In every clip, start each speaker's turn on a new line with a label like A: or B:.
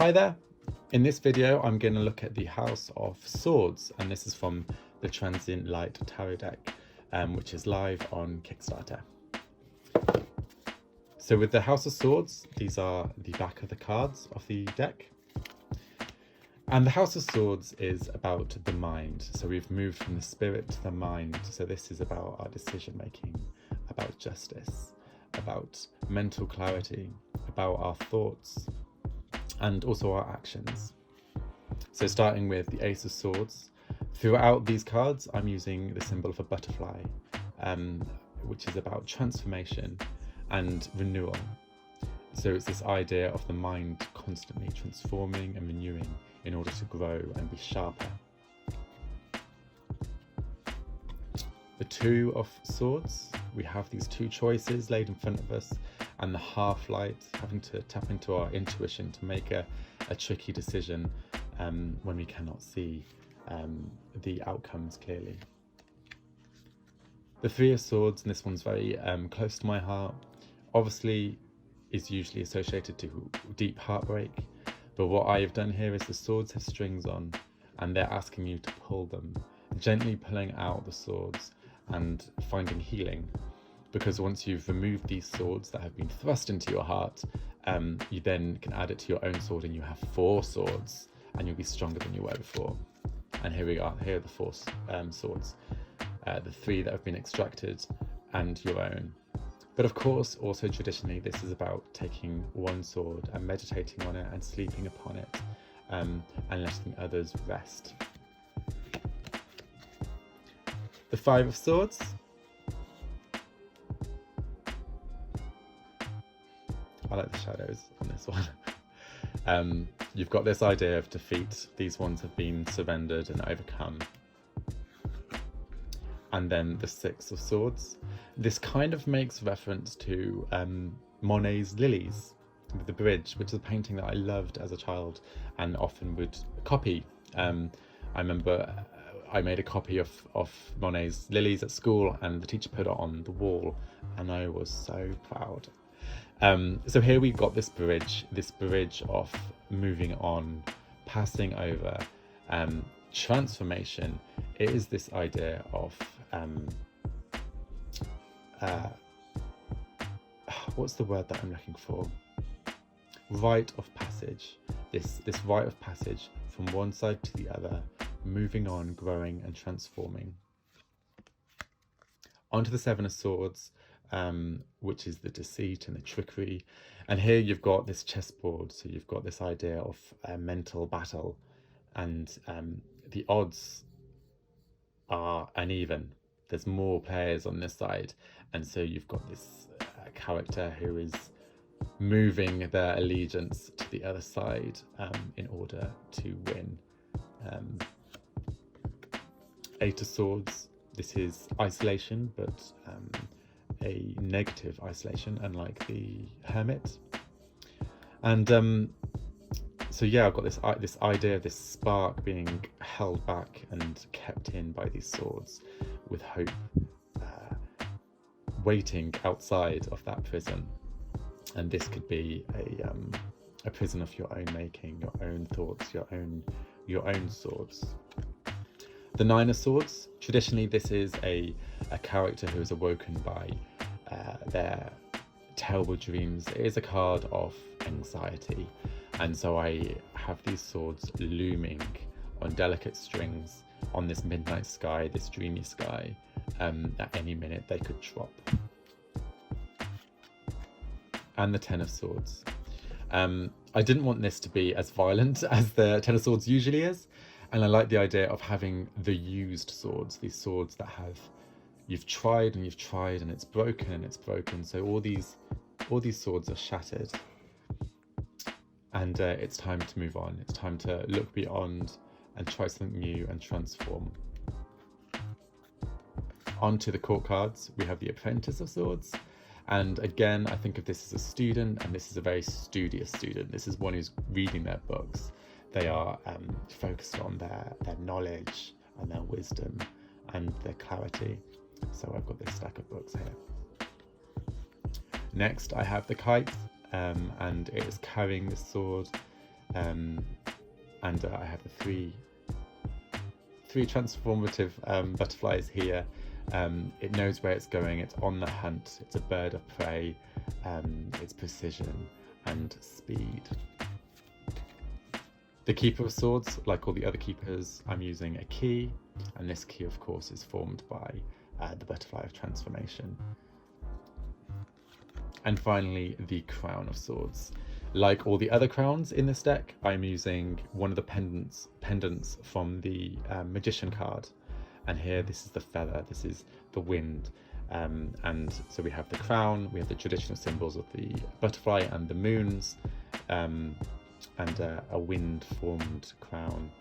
A: Hi there! In this video I'm going to look at the House of Swords, and this is from the Transient Light Tarot deck, which is live on Kickstarter. So with the House of Swords, these are the back of the cards of the deck. And the House of Swords is about the mind. So we've moved from the spirit to the mind. So this is about our decision making, about justice, about mental clarity, about our thoughts, and also our actions. So starting with the Ace of Swords, throughout these cards I'm using the symbol of a butterfly, which is about transformation and renewal. So it's this idea of the mind constantly transforming and renewing in order to grow and be sharper. The Two of Swords, we have these two choices laid in front of us, and the half light, having to tap into our intuition to make a tricky decision when we cannot see the outcomes clearly. The Three of Swords, and this one's very close to my heart, obviously is usually associated to deep heartbreak, but what I have done here is the swords have strings on, and they're asking you to pull them, gently pulling out the swords and finding healing. Because once you've removed these swords that have been thrust into your heart, you then can add it to your own sword, and you have 4 swords, and you'll be stronger than you were before. And here we are, here are the 4 swords, the 3 that have been extracted and your own. But of course, also traditionally, this is about taking one sword and meditating on it and sleeping upon it, and letting others rest. The Five of Swords. I like the shadows on this one. You've got this idea of defeat. These ones have been surrendered and overcome. And then the Six of Swords. This kind of makes reference to Monet's Lilies with the bridge, which is a painting that I loved as a child and often would copy. I remember I made a copy of Monet's Lilies at school, and the teacher put it on the wall, and I was so proud. So here we've got this bridge of moving on, passing over, transformation. It is this idea of what's the word that I'm looking for? Rite of passage. This rite of passage from one side to the other, moving on, growing and transforming. Onto the Seven of Swords, which is the deceit and the trickery. And here you've got this chessboard, so you've got this idea of a mental battle, and the odds are uneven. There's more players on this side, and so you've got this character who is moving their allegiance to the other side in order to win. Eight of Swords, this is isolation, but a negative isolation, unlike the Hermit. And so yeah, I've got this idea of this spark being held back and kept in by these swords, with hope waiting outside of that prison. And this could be a prison of your own making, your own thoughts, your own swords. The Nine of Swords, traditionally this is a character who is awoken by their terrible dreams. It is a card of anxiety, and so I have these swords looming on delicate strings on this midnight sky, this dreamy sky. At any minute they could drop. And the Ten of Swords. I didn't want this to be as violent as the Ten of Swords usually is, and I like the idea of having the used swords, these swords that you've tried and it's broken and it's broken. So all these swords are shattered, and it's time to move on. It's time to look beyond and try something new and transform. On to the court cards, we have the Apprentice of Swords. And again, I think of this as a student, and this is a very studious student. This is one who's reading their books. They are focused on their knowledge and their wisdom and their clarity. So I've got this stack of books here. Next, I have the Kite, and it is carrying the sword and I have the three transformative butterflies here. It knows where it's going, it's on the hunt, it's a bird of prey, it's precision and speed. The Keeper of Swords, like all the other keepers, I'm using a key, and this key of course is formed by the Butterfly of Transformation. And finally, the Crown of Swords. Like all the other crowns in this deck, I'm using one of the pendants from the Magician card. And here, this is the feather, this is the wind. And so we have the crown, we have the traditional symbols of the butterfly and the moons, and a wind-formed crown.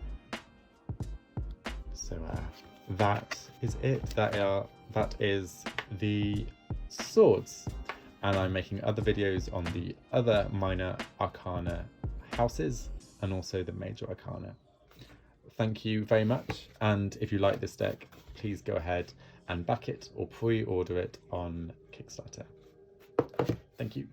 A: So that is it. That is the swords. And I'm making other videos on the other minor arcana houses and also the major arcana. Thank you very much, and if you like this deck, please go ahead and back it or pre-order it on Kickstarter. Thank you.